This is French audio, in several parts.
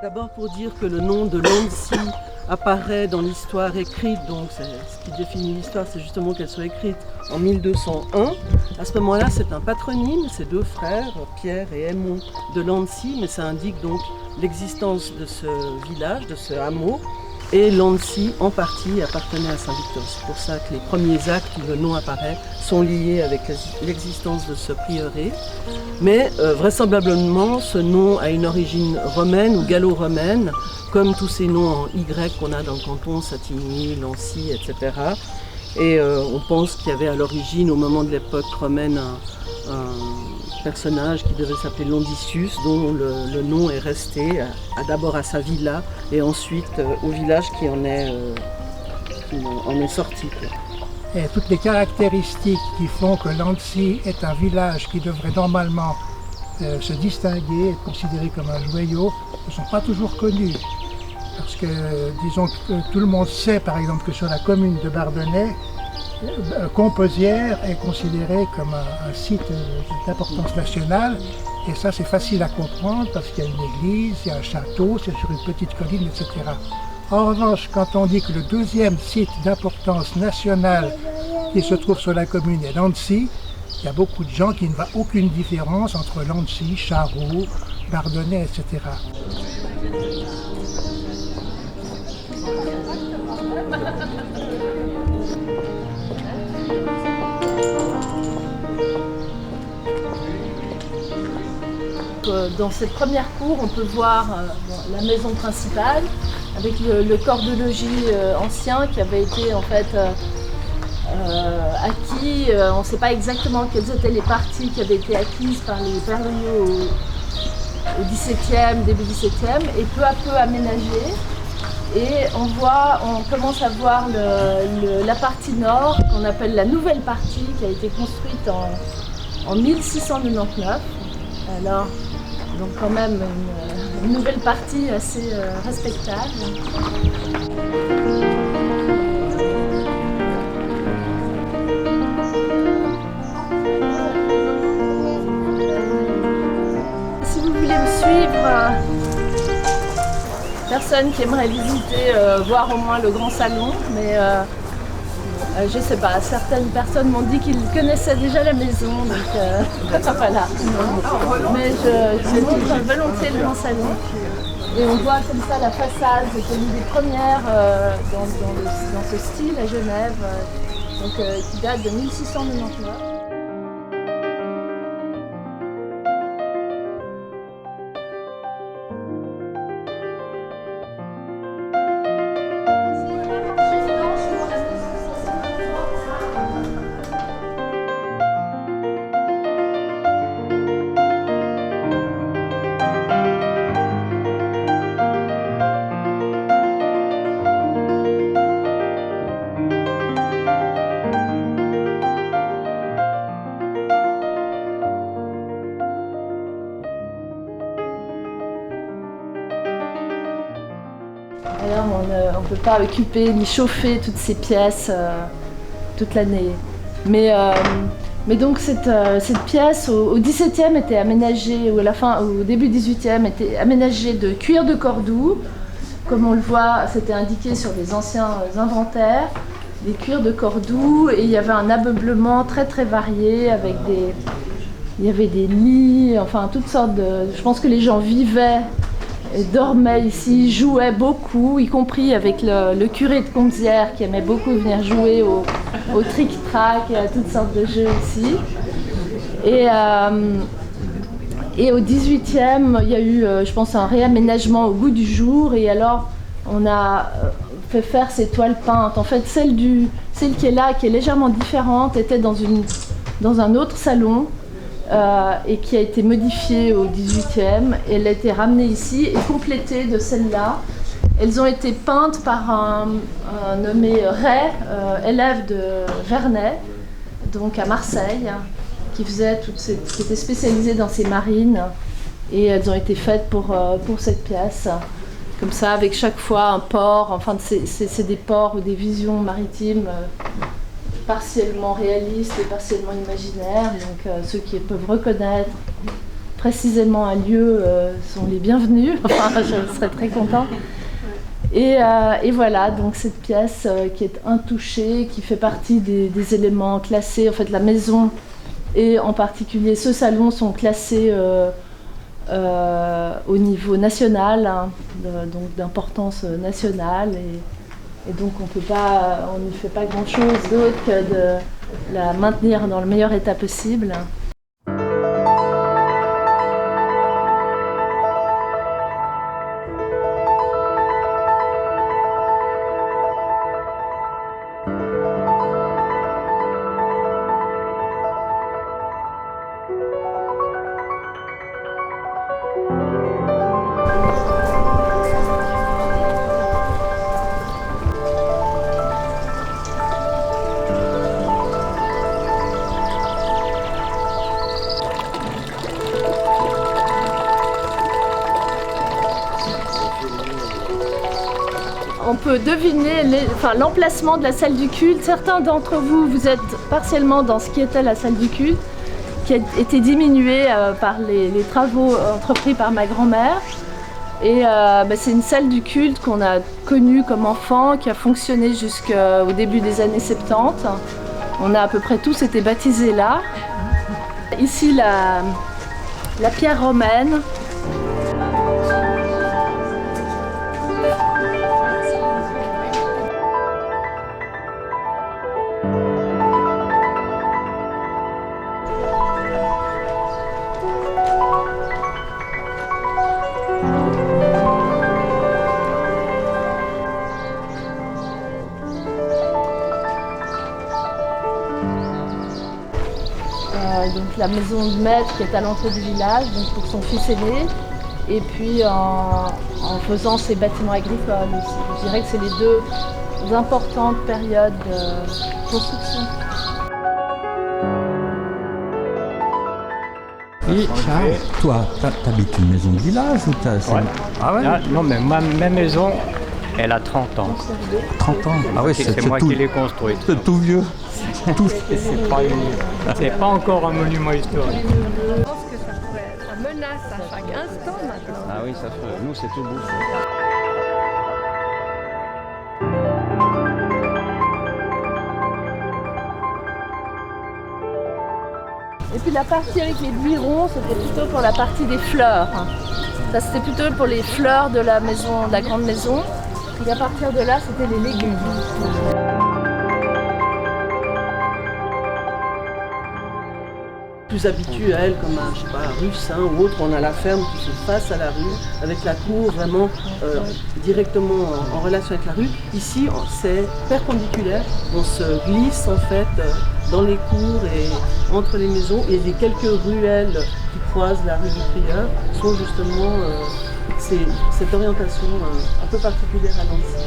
D'abord pour dire que le nom de Lancy apparaît dans l'histoire écrite, donc ce qui définit l'histoire, c'est justement qu'elle soit écrite en 1201. À ce moment-là, c'est un patronyme, c'est deux frères, Pierre et Aymon de Lancy, mais ça indique donc l'existence de ce village, de ce hameau. Et Lancy, en partie, appartenait à Saint-Victor. C'est pour ça que les premiers actes où le nom apparaît sont liés avec l'existence de ce prieuré. Mais vraisemblablement, ce nom a une origine romaine ou gallo-romaine, comme tous ces noms en Y qu'on a dans le canton, Satigny, Lancy, etc. Et on pense qu'il y avait à l'origine, au moment de l'époque romaine, un personnage qui devait s'appeler Londicius, dont le nom est resté d'abord à sa villa et ensuite au village qui en est sorti. Et toutes les caractéristiques qui font que Lancy est un village qui devrait normalement se distinguer, être considéré comme un joyau, ne sont pas toujours connues. Parce que, disons que tout le monde sait par exemple que sur la commune de Bardonnay, Composières est considéré comme un site d'importance nationale, et ça c'est facile à comprendre parce qu'il y a une église, il y a un château, c'est sur une petite colline, etc. En revanche, quand on dit que le deuxième site d'importance nationale qui se trouve sur la commune est Lancy, il y a beaucoup de gens qui ne voient aucune différence entre Lancy, Charroux, Bardonnay, etc. Dans cette première cour, on peut voir la maison principale avec le corps de logis ancien qui avait été en fait acquis. On ne sait pas exactement quelles étaient les parties qui avaient été acquises par les Berlioz au XVIIe, début XVIIe, et peu à peu aménagées. Et on commence à voir la partie nord, qu'on appelle la nouvelle partie, qui a été construite en 1699. Alors, donc quand même une nouvelle partie assez respectable. Si vous voulez me suivre, personne qui aimerait visiter, voir au moins le grand salon, mais je sais pas, certaines personnes m'ont dit qu'ils connaissaient déjà la maison, donc voilà. Mais je vous montre volontiers le grand salon. Et on voit comme ça la façade, c'est une des premières dans ce style à Genève, qui date de 1699. Alors on ne peut pas occuper ni chauffer toutes ces pièces toute l'année. Mais donc cette pièce au XVIIe était aménagée, ou au début XVIIIe était aménagée de cuir de Cordoue. Comme on le voit, c'était indiqué sur les anciens inventaires, des cuirs de Cordoue, et il y avait un ameublement très très varié avec il y avait des lits, enfin toutes sortes de. Je pense que les gens vivaient et dormaient ici, jouaient beaucoup, y compris avec le curé de Comzières qui aimait beaucoup venir jouer au trick-track et à toutes sortes de jeux ici. Et au XVIIIe, il y a eu, je pense, un réaménagement au goût du jour, et alors on a fait faire ces toiles peintes. En fait, celle qui est là, qui est légèrement différente, était dans un autre salon, et qui a été modifiée au XVIIIe. Elle a été ramenée ici et complétée de celle-là. Elles ont été peintes par un nommé Ray, élève de Vernet, donc à Marseille, qui était spécialisé dans ces marines, et elles ont été faites pour cette pièce. Comme ça, avec chaque fois un port, enfin c'est des ports ou des visions maritimes partiellement réalistes et partiellement imaginaires, donc ceux qui peuvent reconnaître précisément un lieu sont les bienvenus. Enfin, je serais très contente. Et voilà, donc cette pièce qui est intouchée, qui fait partie des éléments classés. En fait, la maison et en particulier ce salon sont classés au niveau national, hein, donc d'importance nationale. Et donc on ne fait pas grand-chose d'autre que de la maintenir dans le meilleur état possible. On peut deviner l'emplacement de la salle du culte. Certains d'entre vous, vous êtes partiellement dans ce qui était la salle du culte, qui a été diminuée par les travaux entrepris par ma grand-mère. Et c'est une salle du culte qu'on a connue comme enfant, qui a fonctionné jusqu'au début des années 70. On a à peu près tous été baptisés là. Ici, la pierre romaine. Donc la maison de maître qui est à l'entrée du village, donc pour son fils aîné, et puis en faisant ses bâtiments agricoles aussi. Je dirais que c'est les deux importantes périodes de construction. Et Charles, toi, t'habites une maison de village ou t'as... Ouais. Ah ouais? Non, mais ma maison, elle a 30 ans. 30 ans? Ah ouais, c'est moi qui l'ai construite. C'est tout vieux. C'est pas encore un monument historique. Je pense que ça pourrait être une menace à chaque instant maintenant. Ah oui, ça fait. Nous, c'est tout beau. Et puis la partie avec les buirons, c'était plutôt pour la partie des fleurs. Ça, c'était plutôt pour les fleurs de la maison, de la grande maison. Et à partir de là, c'était les légumes. Plus habituelle, comme à rue Saint ou autre, on a la ferme qui se face à la rue, avec la cour vraiment directement en relation avec la rue. Ici, c'est perpendiculaire, on se glisse en fait dans les cours et entre les maisons, et les quelques ruelles qui croisent la rue du Prieur sont justement cette orientation un peu particulière à Nancy.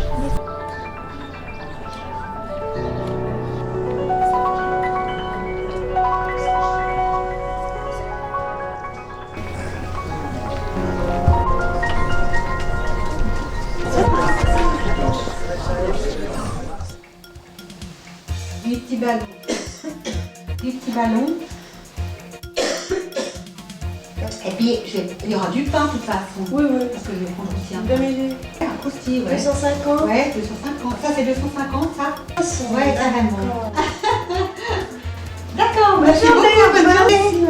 Des petits ballons. Des petits ballons. Et puis, il y aura du pain de toute façon. Oui, oui. Parce que je vais prendre aussi un 2000. Un croustille, ouais. 250. Ouais, 250. Ça, c'est 250, ça? Ouais, carrément. D'accord, merci beaucoup. Bonne journée. Merci,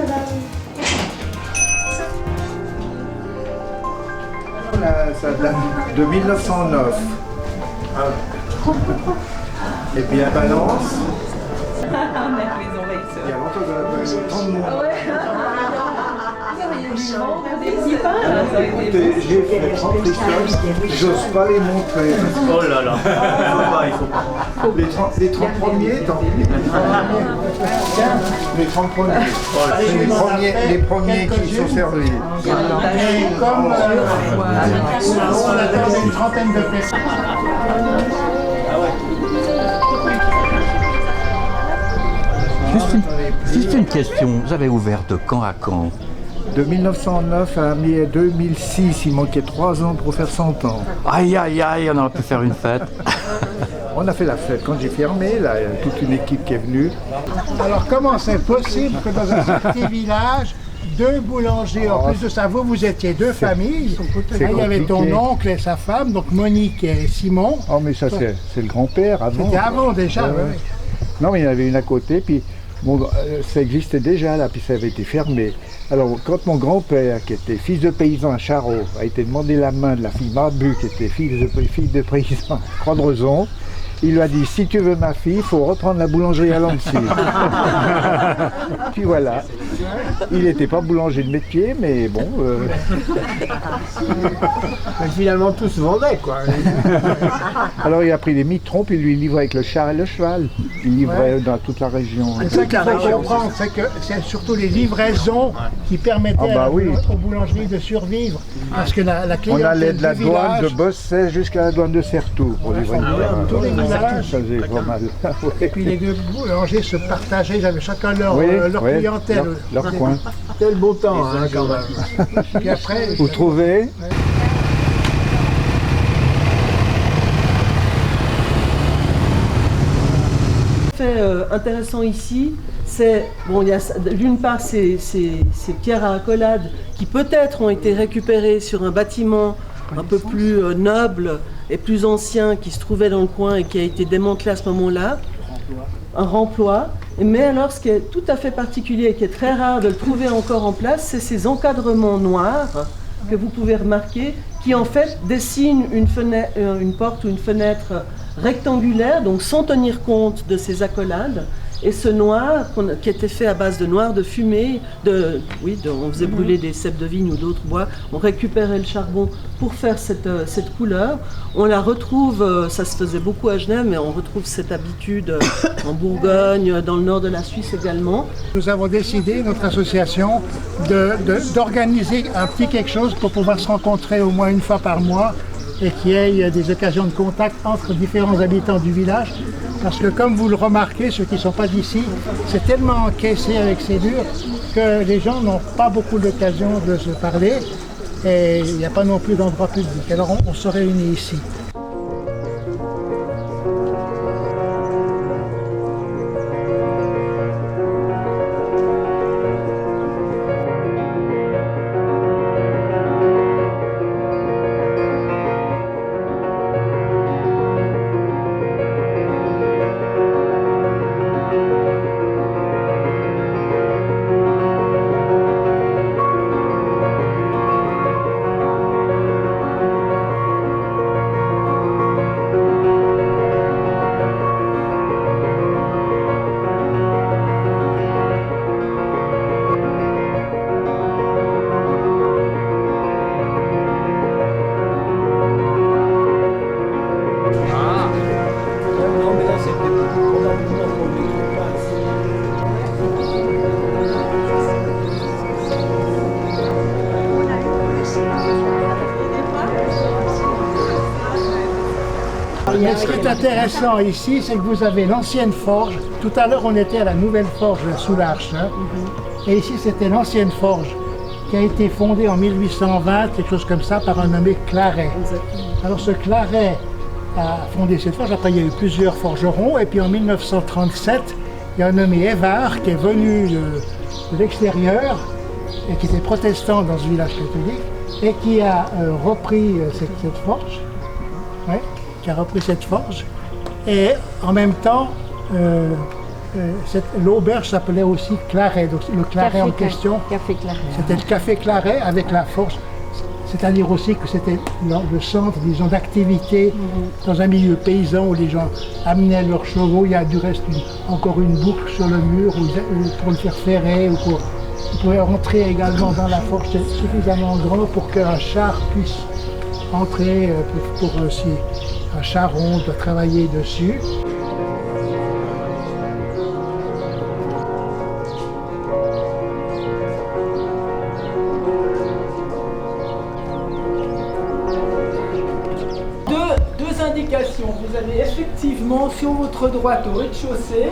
madame. Ça date de 1909. Et puis la balance. Il y a longtemps que tant de monde. Écoutez, j'ai fait 30 pistoles, j'ose pas les montrer. Oh là là. Il faut pas. Les 30 premiers, tant pis. Les 30 premiers. C'est les premiers qui sont servis. Comme on a une trentaine de personnes. Juste une question, vous avez ouvert de quand à quand? De 1909 à 2006, il manquait 3 ans pour faire 100 ans. Aïe aïe aïe, on aurait pu faire une fête. On a fait la fête quand j'ai fermé, là, il y a toute une équipe qui est venue. Alors comment c'est possible que dans un petit village, deux boulangers. En plus de ça, vous étiez deux familles. Là, il y avait ton oncle et sa femme, donc Monique et Simon. Oh, mais ça, c'est le grand-père avant. C'était avant déjà, oui. Non, mais il y en avait une à côté, puis bon, ça existait déjà là, puis ça avait été fermé. Alors, quand mon grand-père, qui était fils de paysan à Charot, a été demandé la main de la fille Barbu, qui était fille de paysan à Croix-de-Rezon, il lui a dit, si tu veux ma fille, il faut reprendre la boulangerie à Lancy. Puis voilà. Il n'était pas boulanger de métier, mais bon... Finalement, tout se vendait, quoi. Alors il a pris des mitrons, puis lui livrait avec le char et le cheval. Il livrait dans toute la région. C'est ça qu'il faut comprendre, c'est que c'est surtout les livraisons qui permettaient aux boulangeries de survivre. Parce que la clientèle on allait de la du douane village, de Bosset jusqu'à la douane de Certoux pour livrer une bière. tous les villages, Ça faisait pas mal. et puis les deux boulangers se partageaient, ils avaient chacun leur clientèle. Leur coin. Quel beau temps, hein, quand même. Puis après, Vous trouvez? Fait intéressant ici, c'est bon, il y a d'une part ces pierres à accolade qui peut-être ont été récupérées sur un bâtiment un peu plus noble et plus ancien qui se trouvait dans le coin et qui a été démantelé à ce moment-là, un remploi. Mais alors ce qui est tout à fait particulier et qui est très rare de le trouver encore en place, c'est ces encadrements noirs que vous pouvez remarquer qui en fait dessinent une porte ou une fenêtre rectangulaire, donc sans tenir compte de ces accolades. Et ce noir, qui était fait à base de noir de fumée, on faisait brûler des cèpes de vigne ou d'autres bois, on récupérait le charbon pour faire cette couleur. On la retrouve, ça se faisait beaucoup à Genève, mais on retrouve cette habitude en Bourgogne, dans le nord de la Suisse également. nous avons décidé, notre association, d'organiser un petit quelque chose pour pouvoir se rencontrer au moins une fois par mois et qu'il y ait des occasions de contact entre différents habitants du village. Parce que comme vous le remarquez, ceux qui ne sont pas d'ici, c'est tellement encaissé avec ces murs que les gens n'ont pas beaucoup d'occasion de se parler et il n'y a pas non plus d'endroit public. Alors on se réunit ici. Mais ce qui est intéressant ici, c'est que vous avez l'ancienne forge. Tout à l'heure, on était à la nouvelle forge sous l'Arche. Et ici, c'était l'ancienne forge qui a été fondée en 1820, quelque chose comme ça, par un nommé Claret. Alors ce Claret a fondé cette forge. Après, il y a eu plusieurs forgerons. Et puis en 1937, il y a un nommé Évard qui est venu de l'extérieur et qui était protestant dans ce village catholique et qui a repris cette forge. Ouais, qui a repris cette forge. Et en même temps, l'auberge s'appelait aussi Claret. Donc le Claret en question, c'était le café Claret avec la forge. C'est-à-dire aussi que c'était le centre, disons, d'activité dans un milieu paysan où les gens amenaient leurs chevaux. Il y a du reste encore une boucle sur le mur pour le faire ferrer. Ou vous pouvez rentrer également dans la forge. C'est suffisamment grand pour qu'un char puisse entrer, si un charron doit travailler dessus. Deux indications. Vous avez effectivement sur votre droite au rez-de-chaussée,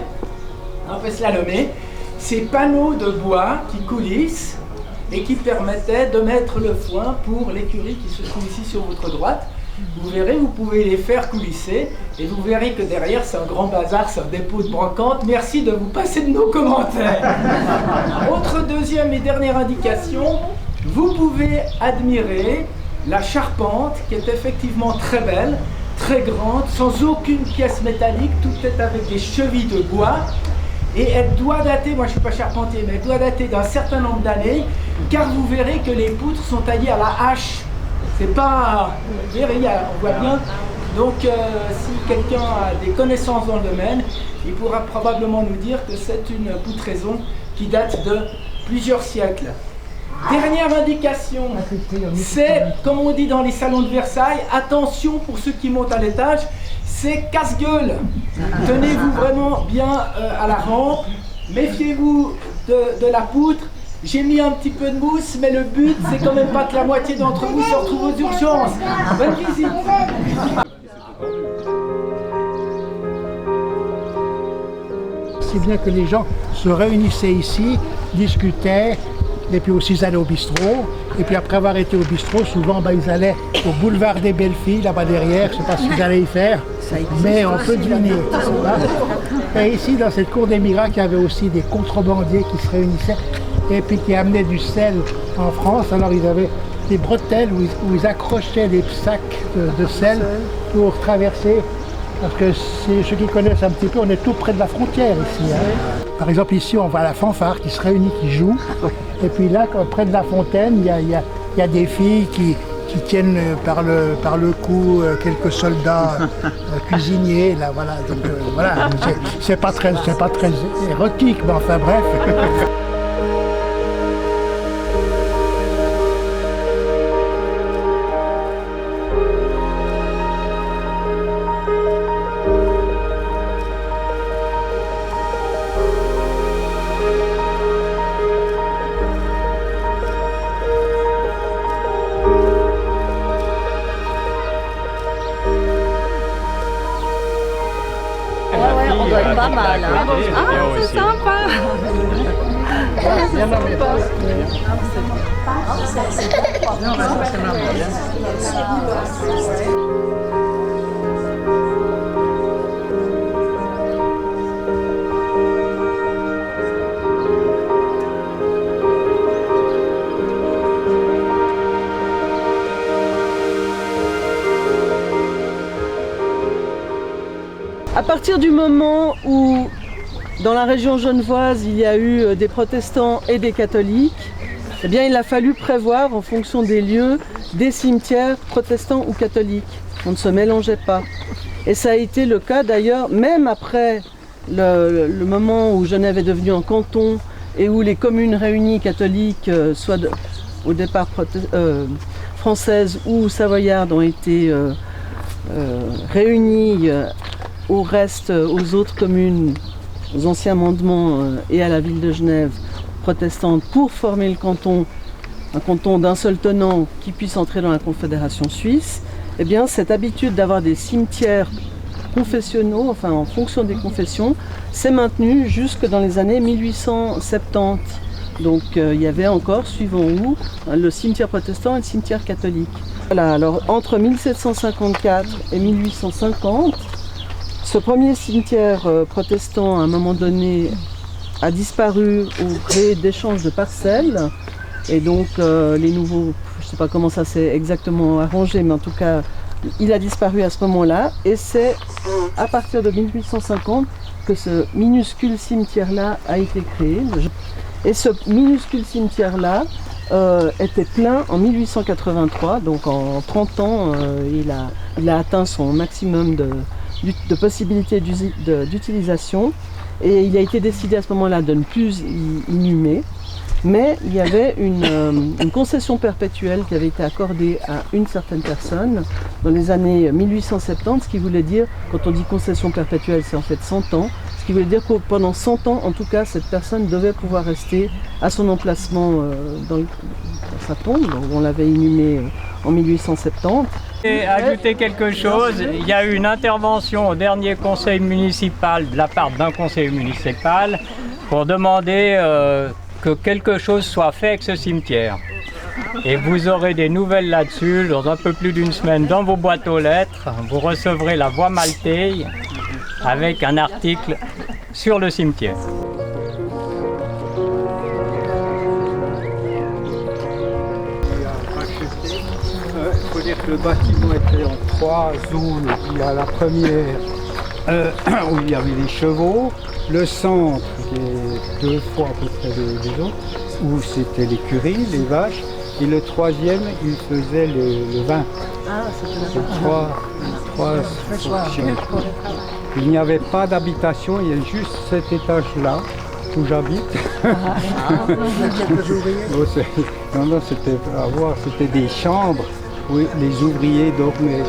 un peu slalomé, ces panneaux de bois qui coulissent et qui permettaient de mettre le foin pour l'écurie qui se trouve ici sur votre droite. Vous verrez, vous pouvez les faire coulisser et vous verrez que derrière c'est un grand bazar, c'est un dépôt de brocante. Merci de vous passer de nos commentaires. Autre deuxième et dernière indication, vous pouvez admirer la charpente qui est effectivement très belle, très grande, sans aucune pièce métallique, tout est avec des chevilles de bois. Et elle doit dater, moi je ne suis pas charpentier, mais elle doit dater d'un certain nombre d'années, car vous verrez que les poutres sont taillées à la hache. C'est pas... Vous verrez, on voit bien. Donc si quelqu'un a des connaissances dans le domaine, il pourra probablement nous dire que c'est une poutraison qui date de plusieurs siècles. Dernière indication, c'est, comme on dit dans les salons de Versailles, attention pour ceux qui montent à l'étage, c'est casse-gueule. Tenez-vous vraiment bien à la rampe, méfiez-vous de la poutre. J'ai mis un petit peu de mousse, mais le but, c'est quand même pas que la moitié d'entre vous se retrouve aux urgences. Bonne visite. Si bien que les gens se réunissaient ici, discutaient, et puis aussi ils allaient au bistrot. Et puis après avoir été au bistrot, souvent ils allaient au boulevard des Belles Filles, là-bas derrière, je ne sais pas ce qu'ils allaient y faire, mais on peut deviner. Et ici, dans cette cour des miracles, il y avait aussi des contrebandiers qui se réunissaient et puis qui amenaient du sel en France. Alors ils avaient des bretelles où ils accrochaient des sacs de sel pour traverser. Parce que ceux qui connaissent un petit peu, on est tout près de la frontière ici. Hein. Par exemple, ici, on voit la fanfare qui se réunit, qui joue. Et puis là, près de la fontaine, il y a des filles qui tiennent par le cou quelques soldats cuisiniers. Là, voilà. Donc, voilà. C'est pas très érotique, mais enfin bref. On doit être pas mal. Hein. Ah, c'est sympa. À partir du moment où, dans la région genevoise, il y a eu des protestants et des catholiques, eh bien, il a fallu prévoir, en fonction des lieux, des cimetières protestants ou catholiques. On ne se mélangeait pas. Et ça a été le cas d'ailleurs, même après le moment où Genève est devenue un canton et où les communes réunies catholiques, soit au départ françaises ou savoyardes, ont été réunies au reste, aux autres communes, aux anciens mandements et à la ville de Genève protestante pour former le canton, un canton d'un seul tenant qui puisse entrer dans la Confédération suisse, eh bien cette habitude d'avoir des cimetières confessionnaux, enfin en fonction des confessions, s'est maintenue jusque dans les années 1870. Donc il y avait encore, suivant où, le cimetière protestant et le cimetière catholique. Voilà, alors entre 1754 et 1850, ce premier cimetière protestant, à un moment donné, a disparu au gré d'échanges de parcelles. Et donc, les nouveaux, je ne sais pas comment ça s'est exactement arrangé, mais en tout cas, il a disparu à ce moment-là. Et c'est à partir de 1850 que ce minuscule cimetière-là a été créé. Et ce minuscule cimetière-là était plein en 1883. Donc, en 30 ans, il a atteint son maximum de possibilités d'utilisation, et il a été décidé à ce moment-là de ne plus y inhumer, mais il y avait une concession perpétuelle qui avait été accordée à une certaine personne dans les années 1870, ce qui voulait dire, quand on dit concession perpétuelle, c'est en fait 100 ans, ce qui voulait dire que pendant 100 ans, en tout cas, cette personne devait pouvoir rester à son emplacement dans sa tombe, où on l'avait inhumée en 1870. Et ajouter quelque chose, il y a eu une intervention au dernier conseil municipal de la part d'un conseil municipal pour demander que quelque chose soit fait avec ce cimetière. Et vous aurez des nouvelles là-dessus dans un peu plus d'une semaine dans vos boîtes aux lettres. Vous recevrez la Voix Maltaise avec un article sur le cimetière. Il faut dire que le bâtiment était en 3 zones. Il y a la première où il y avait les chevaux, le centre qui est 2 fois à peu près les autres, où c'était l'écurie, les vaches, et le troisième il faisait le vin. Ah, c'était Trois fonctions. Il n'y avait pas d'habitation, il y a juste cet étage-là où j'habite. Non, c'était à voir, c'était des chambres où les ouvriers dormaient.